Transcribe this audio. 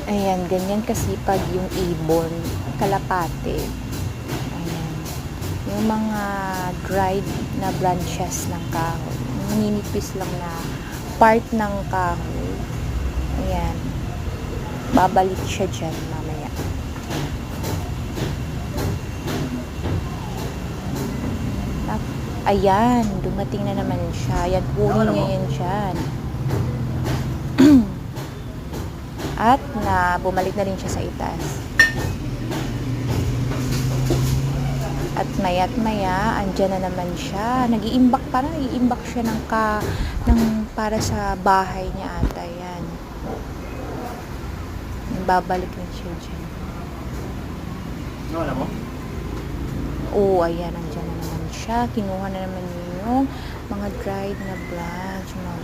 Ayan, ganyan kasipag yung ibon, kalapate. Ayan. Yung mga dried na branches ng kahoy. Ninipis lang na part ng kahoy. Ayan. Babalik siya dyan mamaya. Ayan, dumating na naman siya. Ayan, kunin niya yan dyan. At bumalik na rin siya sa itas. At maya't maya, andyan na naman siya. Nag-iimbak, parang nag-iimbak siya ng para sa bahay niya ata. Yan. Babalik na siya dyan. Wala mo? Oo, ayan, andyan na naman siya. Kinuha na naman yung mga dried na branch, mga